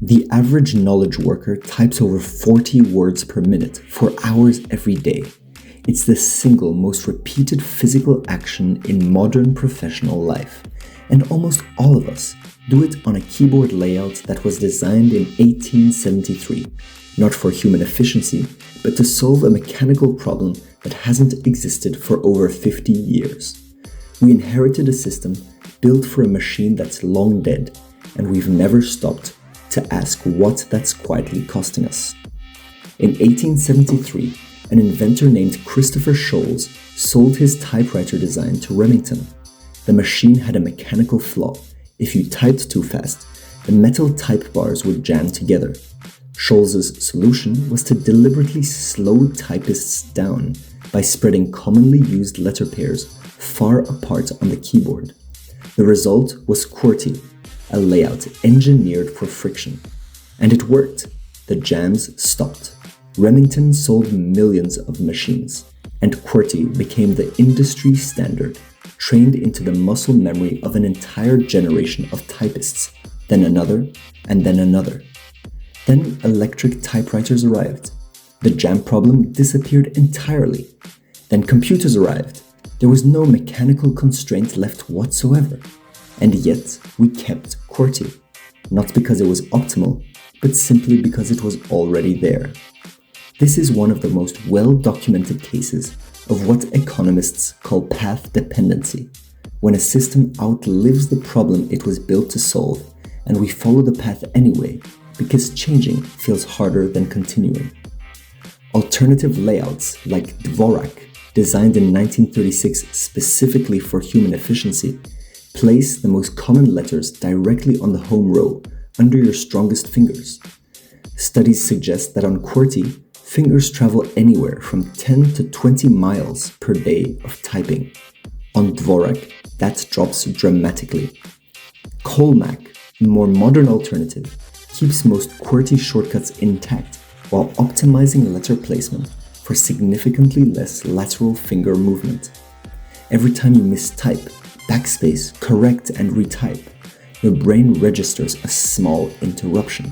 The average knowledge worker types over 40 words per minute for hours every day. It's the single most repeated physical action in modern professional life, and almost all of us do it on a keyboard layout that was designed in 1873, not for human efficiency, but to solve a mechanical problem that hasn't existed for over 50 years. We inherited a system built for a machine that's long dead, and we've never stopped to ask what that's quietly costing us. In 1873, an inventor named Christopher Sholes sold his typewriter design to Remington. The machine had a mechanical flaw. If you typed too fast, the metal type bars would jam together. Sholes' solution was to deliberately slow typists down by spreading commonly used letter pairs far apart on the keyboard. The result was QWERTY, a layout engineered for friction. And it worked. The jams stopped. Remington sold millions of machines, and QWERTY became the industry standard, trained into the muscle memory of an entire generation of typists, then another, and then another. Then electric typewriters arrived. The jam problem disappeared entirely. Then computers arrived. There was no mechanical constraint left whatsoever. And yet, we kept QWERTY, not because it was optimal, but simply because it was already there. This is one of the most well-documented cases of what economists call path dependency, when a system outlives the problem it was built to solve, and we follow the path anyway, because changing feels harder than continuing. Alternative layouts like Dvorak, designed in 1936 specifically for human efficiency, place the most common letters directly on the home row, under your strongest fingers. Studies suggest that on QWERTY, fingers travel anywhere from 10 to 20 miles per day of typing. On Dvorak, that drops dramatically. Colmac, a more modern alternative, keeps most QWERTY shortcuts intact while optimizing letter placement for significantly less lateral finger movement. Every time you mistype, backspace, correct, and retype, your brain registers a small interruption.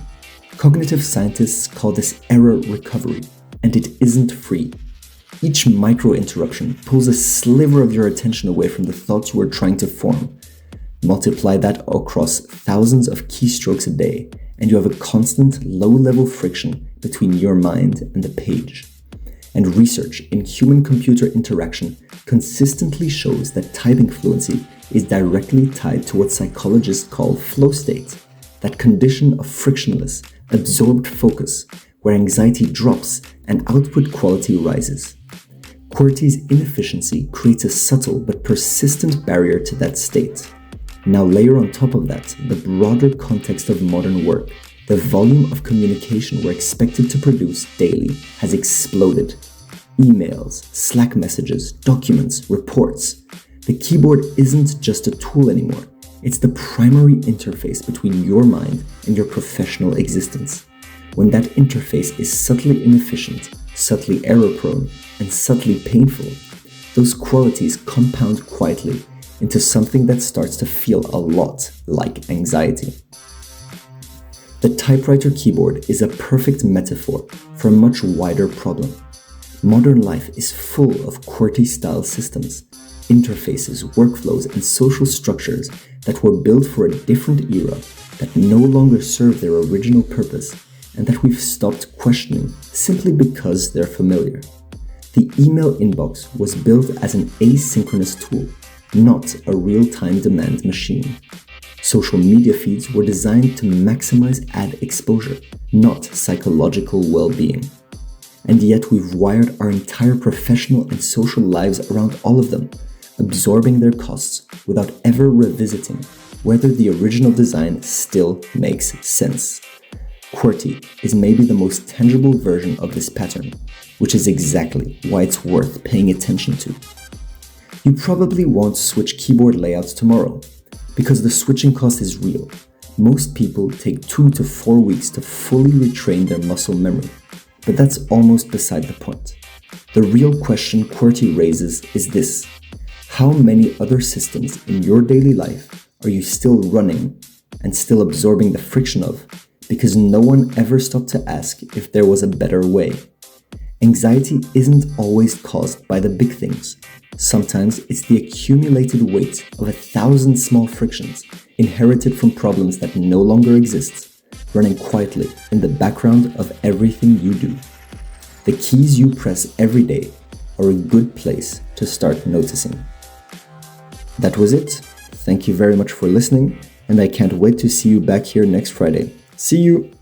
Cognitive scientists call this error recovery, and it isn't free. Each micro-interruption pulls a sliver of your attention away from the thoughts you were trying to form. Multiply that across thousands of keystrokes a day, and you have a constant low-level friction between your mind and the page. And research in human-computer interaction consistently shows that typing fluency is directly tied to what psychologists call flow state, that condition of frictionless, absorbed focus, where anxiety drops and output quality rises. QWERTY's inefficiency creates a subtle but persistent barrier to that state. Now layer on top of that the broader context of modern work. The volume of communication we're expected to produce daily has exploded. Emails, Slack messages, documents, reports. The keyboard isn't just a tool anymore. It's the primary interface between your mind and your professional existence. When that interface is subtly inefficient, subtly error-prone, and subtly painful, those qualities compound quietly into something that starts to feel a lot like anxiety. The typewriter keyboard is a perfect metaphor for a much wider problem. Modern life is full of QWERTY-style systems, interfaces, workflows, and social structures that were built for a different era that no longer serve their original purpose and that we've stopped questioning simply because they're familiar. The email inbox was built as an asynchronous tool, not a real-time demand machine. Social media feeds were designed to maximize ad exposure, not psychological well-being. And yet we've wired our entire professional and social lives around all of them, absorbing their costs without ever revisiting whether the original design still makes sense. QWERTY is maybe the most tangible version of this pattern, which is exactly why it's worth paying attention to. You probably won't switch keyboard layouts tomorrow, because the switching cost is real. Most people take 2 to 4 weeks to fully retrain their muscle memory, but that's almost beside the point. The real question QWERTY raises is this: how many other systems in your daily life are you still running and still absorbing the friction of because no one ever stopped to ask if there was a better way. Anxiety isn't always caused by the big things. Sometimes it's the accumulated weight of 1,000 small frictions inherited from problems that no longer exist, running quietly in the background of everything you do. The keys you press every day are a good place to start noticing. That was it. Thank you very much for listening, and I can't wait to see you back here next Friday. See you!